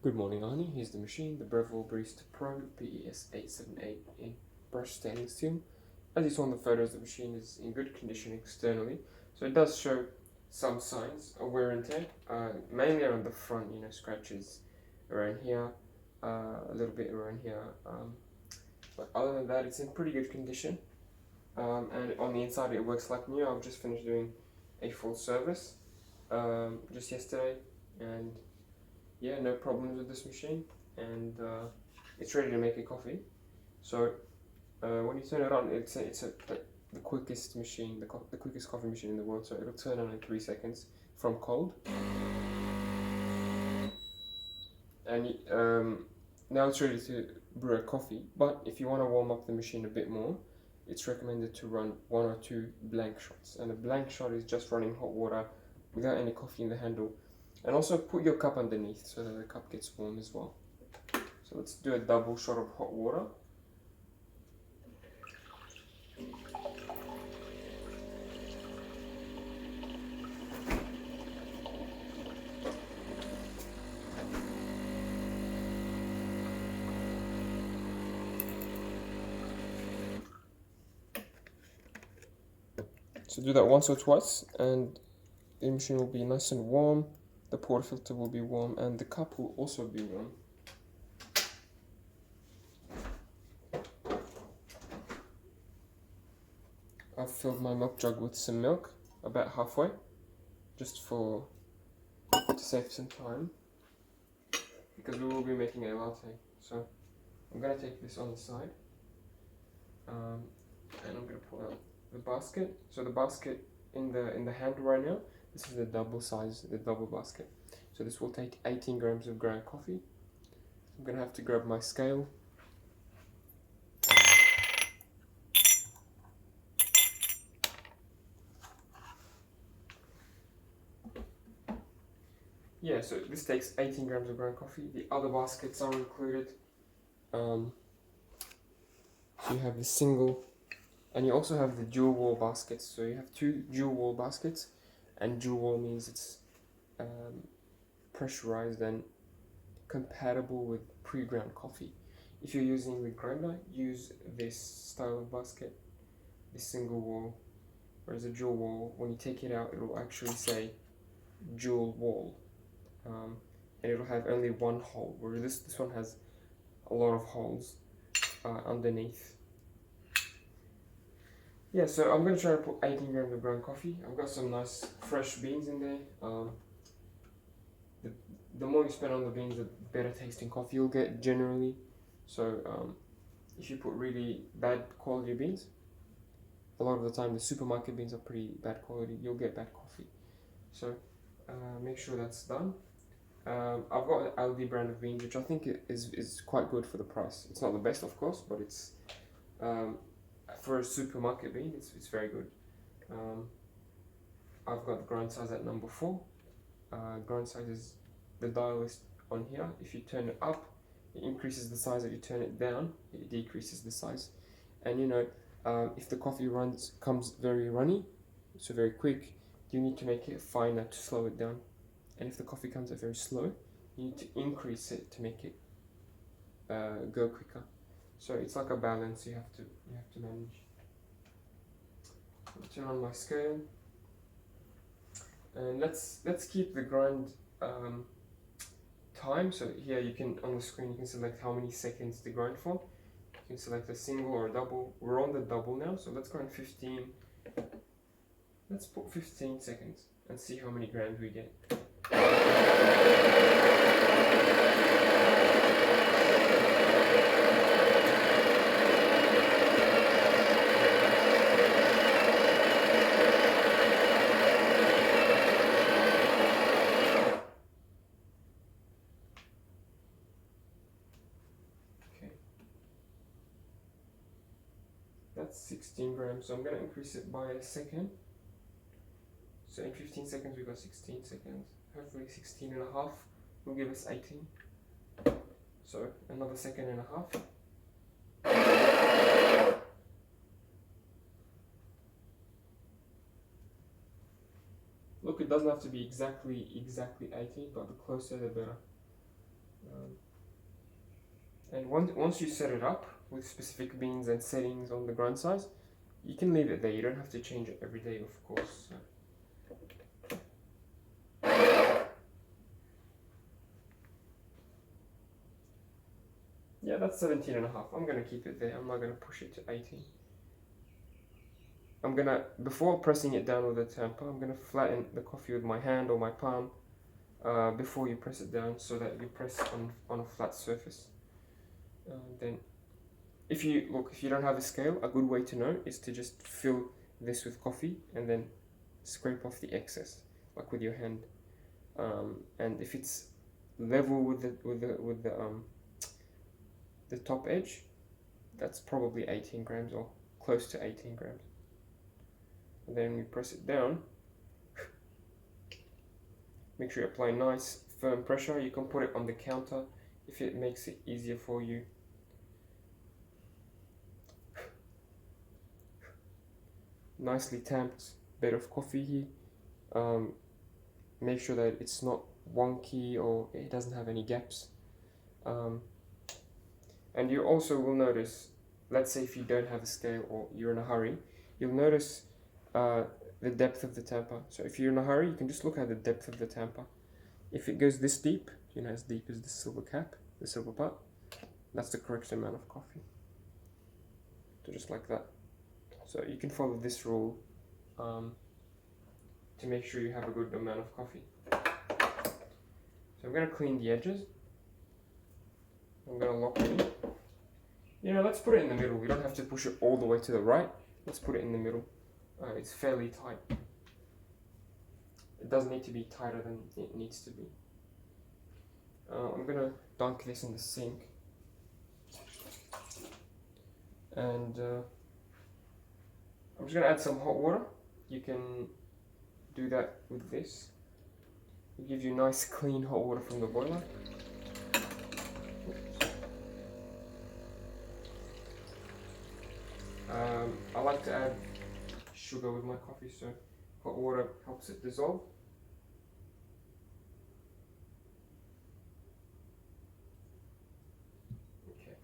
Good morning, Arni. Here's the machine, the Breville Barista Pro BES878 in brushed stainless steel. As you saw in the photos, the machine is in good condition externally, so it does show some signs of wear and tear, mainly around the front, scratches around here, a little bit around here, but other than that, it's in pretty good condition. And on the inside, it works like new. I've just finished doing a full service just yesterday, and yeah, no problems with this machine, and it's ready to make a coffee. So when you turn it on, it's the quickest machine, the quickest coffee machine in the world. So it'll turn on in 3 seconds from cold. And now it's ready to brew a coffee. But if you want to warm up the machine a bit more, it's recommended to run 1 or 2 blank shots. And a blank shot is just running hot water without any coffee in the handle. And also put your cup underneath so that the cup gets warm as well. So let's do a double shot of hot water. So do that once or twice, and the machine will be nice and warm, the portafilter will be warm, and the cup will also be warm. I've filled my milk jug with some milk, about halfway, just to save some time, because we will be making a latte. So I'm going to take this on the side, and I'm going to pull out the basket. So the basket in the handle right now, this is the double size, the double basket. So this will take 18 grams of ground coffee. I'm going to have to grab my scale. Yeah, so this takes 18 grams of ground coffee. The other baskets are included. So you have the single, and you also have the dual wall baskets. So you have 2 dual wall baskets, and dual wall means it's pressurized and compatible with pre-ground coffee. If you're using the grinder, use this style of basket, the single wall, whereas a dual wall, when you take it out, it will actually say dual wall, and it'll have only one hole, whereas this one has a lot of holes underneath. Yeah, so I'm going to try to put 18 grams of ground coffee. I've got some nice fresh beans in there. The more you spend on the beans, the better tasting coffee you'll get generally. So if you put really bad quality beans, a lot of the time the supermarket beans are pretty bad quality, you'll get bad coffee. So make sure that's done. I've got an Aldi brand of beans, which I think is quite good for the price. It's not the best, of course, but it's for a supermarket bean, it's very good. I've got the grind size at number 4. Grind size is, the dial is on here. If you turn it up, it increases the size. If you turn it down, it decreases the size. And if the coffee comes very runny, so very quick, you need to make it finer to slow it down. And if the coffee comes out very slow, you need to increase it to make it go quicker. So it's like a balance you have to manage. I'll turn on my scale, and let's keep the grind time. So here you can, on the screen, you can select how many seconds to grind for. You can select a single or a double. We're on the double now, so let's grind 15. Let's put 15 seconds and see how many grams we get. That's 16 grams, so I'm going to increase it by a second. So in 15 seconds we got 16 seconds. Hopefully 16 and a half will give us 18. So another second and a half. Look, it doesn't have to be exactly 18, but the closer the better. And once you set it up with specific beans and settings on the grind size, you can leave it there. You don't have to change it every day, of course. So. Yeah, that's 17.5. I'm gonna keep it there. I'm not gonna push it to 18. I'm gonna, before pressing it down with the tamper, I'm gonna flatten the coffee with my hand or my palm before you press it down, so that you press on a flat surface. Then, if you don't have a scale, a good way to know is to just fill this with coffee and then scrape off the excess, like with your hand. And if it's level with the top edge, that's probably 18 grams or close to 18 grams. And then we press it down. Make sure you apply nice firm pressure. You can put it on the counter if it makes it easier for you. Nicely tamped bed of coffee here. Make sure that it's not wonky or it doesn't have any gaps. And you also will notice, let's say if you don't have a scale or you're in a hurry, you'll notice the depth of the tamper. So if you're in a hurry, you can just look at the depth of the tamper. If it goes this deep, as deep as the silver cap, the silver part, that's the correct amount of coffee. So just like that. So you can follow this rule to make sure you have a good amount of coffee. So I'm going to clean the edges. I'm going to lock it in. Let's put it in the middle. We don't have to push it all the way to the right. Let's put it in the middle. It's fairly tight. It doesn't need to be tighter than it needs to be. I'm going to dunk this in the sink. And I'm just going to add some hot water. You can do that with this. It gives you nice clean hot water from the boiler. I like to add sugar with my coffee, so hot water helps it dissolve. Okay.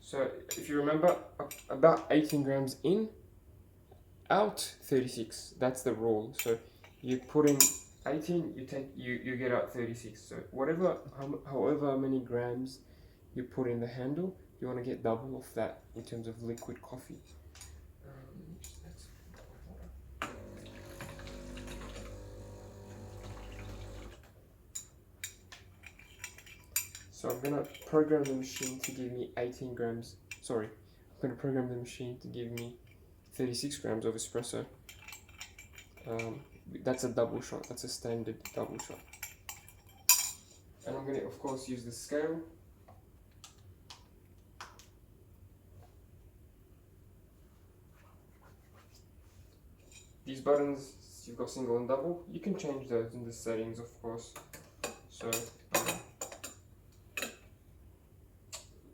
So if you remember, about 18 grams in, out 36. That's the rule. So you put in 18, you get out 36. So however many grams you put in the handle, you want to get double of that in terms of liquid coffee. So I'm gonna program the machine to give me 18 grams. Sorry, I'm gonna program the machine to give me 36 grams of espresso. That's a double shot. That's a standard double shot. And I'm gonna, of course, use the scale. These buttons, you've got single and double. You can change those in the settings, of course. So.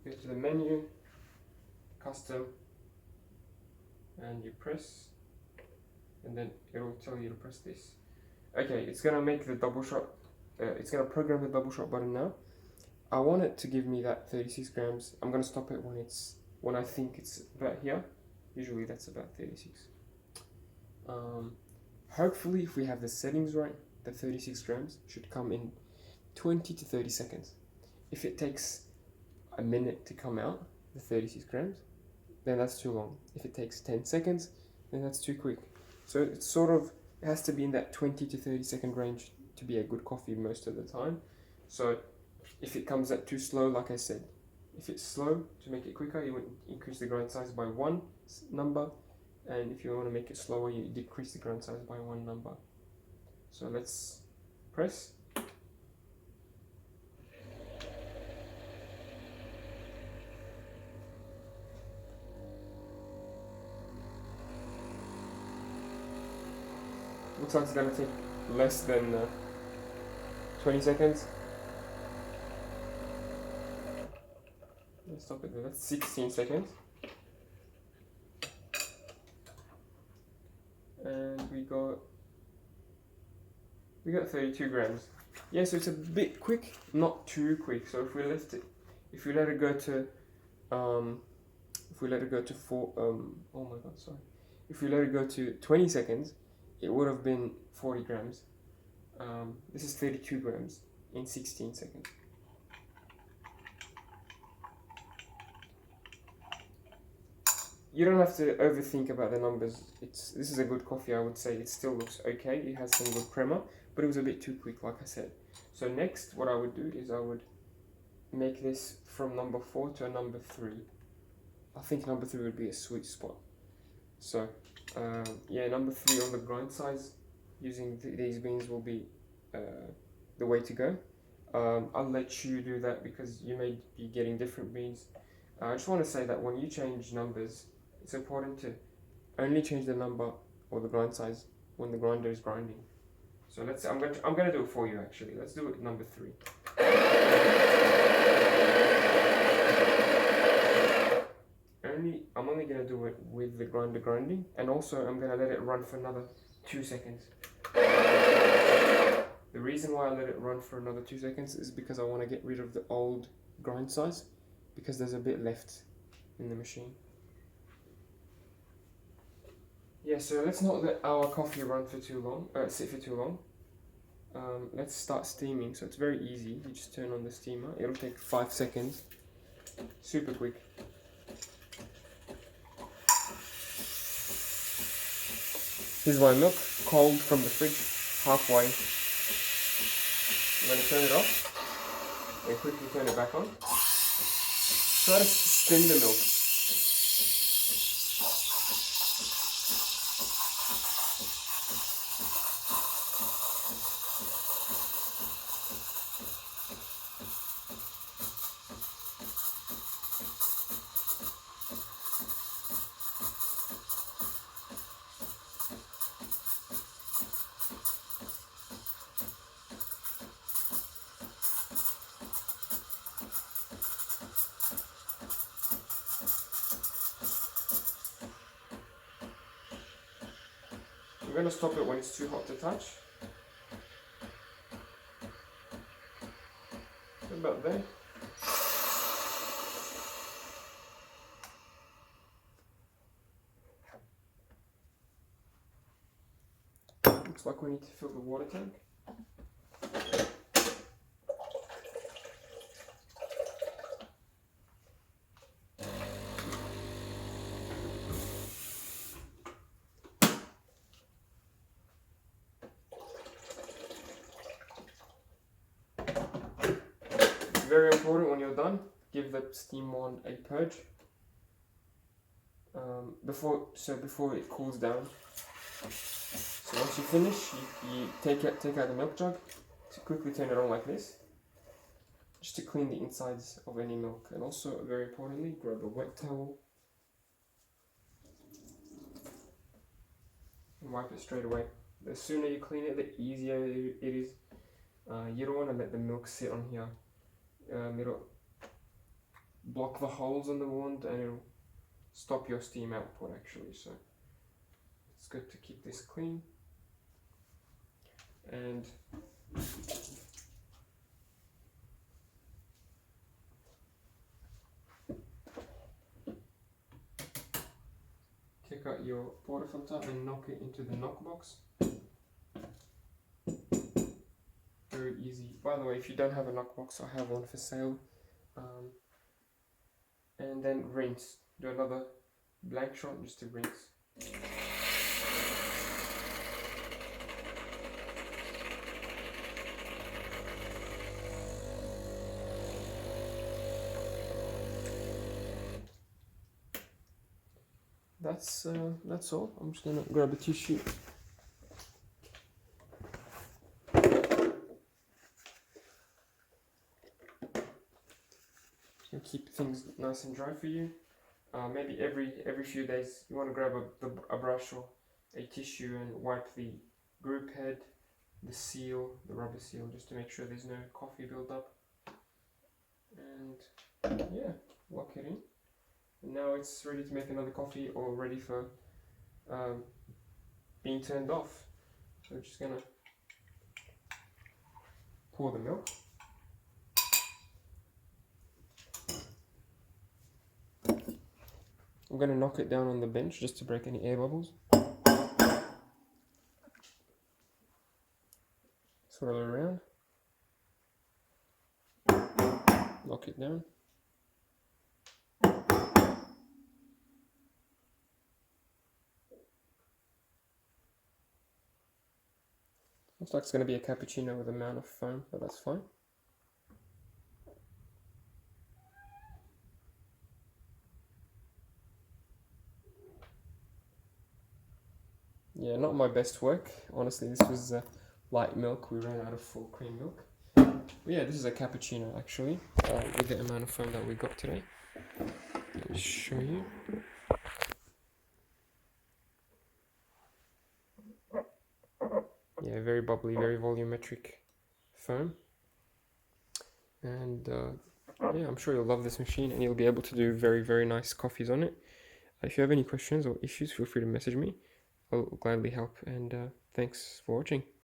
Go to the menu, custom, and you press, and then it will tell you to press this. Okay, it's gonna make the double shot. It's gonna program the double shot button now. I want it to give me that 36 grams. I'm gonna stop it when I think it's about here. Usually that's about 36. Hopefully, if we have the settings right, the 36 grams should come in 20 to 30 seconds. If it takes a minute to come out, the 36 grams, then that's too long. If it takes 10 seconds, then that's too quick. So it has to be in that 20 to 30 second range to be a good coffee most of the time. So if it comes out too slow, like I said, if it's slow, to make it quicker, you would increase the grind size by one number, and if you want to make it slower, you decrease the grind size by one number. So let's press. Looks like it's gonna take less than 20 seconds. Let's stop it there. That's 16 seconds. And we got 32 grams. Yeah, so it's a bit quick, not too quick. So if we let it go to if we let it go to oh my god, sorry. If we let it go to 20 seconds, it would have been 40 grams. This is 32 grams in 16 seconds. You don't have to overthink about the numbers. This is a good coffee, I would say. It still looks okay. It has some good crema, but it was a bit too quick, like I said. So next, what I would do is I would make this from number 4 to a number 3. I think number 3 would be a sweet spot. So yeah, number 3 on the grind size, using these beans will be the way to go. I'll let you do that because you may be getting different beans. I just want to say that when you change numbers, it's important to only change the number or the grind size when the grinder is grinding. So I'm going to do it for you actually. Let's do it number 3. I'm only going to do it with the grinder grinding, and also I'm going to let it run for another 2 seconds. The reason why I let it run for another 2 seconds is because I want to get rid of the old grind size, because there's a bit left in the machine. Yeah, so let's not let our coffee run for too long, sit for too long. Let's start steaming. So it's very easy. You just turn on the steamer. It'll take 5 seconds. Super quick. Here's my milk, cold from the fridge, halfway. I'm going to turn it off and quickly turn it back on. Try to skim the milk. I'm going to stop it when it's too hot to touch. About there. Looks like we need to fill the water tank. Very important when you're done, give the steam wand a purge before it cools down. So once you finish, you take out the milk jug, to quickly turn it on like this, just to clean the insides of any milk. And also, very importantly, grab a wet towel and wipe it straight away. The sooner you clean it, the easier it is. You don't want to let the milk sit on here. It'll block the holes in the wand and it'll stop your steam output actually, so it's good to keep this clean. And take out your portafilter and knock it into the knock box. Very easy. By the way, if you don't have a knock box, I have one for sale. And then rinse. Do another blank shot just to rinse. That's all. I'm just gonna grab a tissue. And keep things nice and dry for you. Maybe every few days you want to grab a brush or a tissue and wipe the group head, the seal, the rubber seal, just to make sure there's no coffee buildup. And yeah, lock it in. And now it's ready to make another coffee, or ready for being turned off. So we're just gonna pour the milk. I'm going to knock it down on the bench just to break any air bubbles. Swirl it around. Knock it down. Looks like it's going to be a cappuccino with a amount of foam, but that's fine. Yeah, not my best work. Honestly, this was light milk. We ran out of full cream milk. But yeah, this is a cappuccino actually, with the amount of foam that we got today. Let me show you. Yeah, very bubbly, very volumetric foam. And yeah, I'm sure you'll love this machine and you'll be able to do very, very nice coffees on it. If you have any questions or issues, feel free to message me. I'll gladly help, and thanks for watching.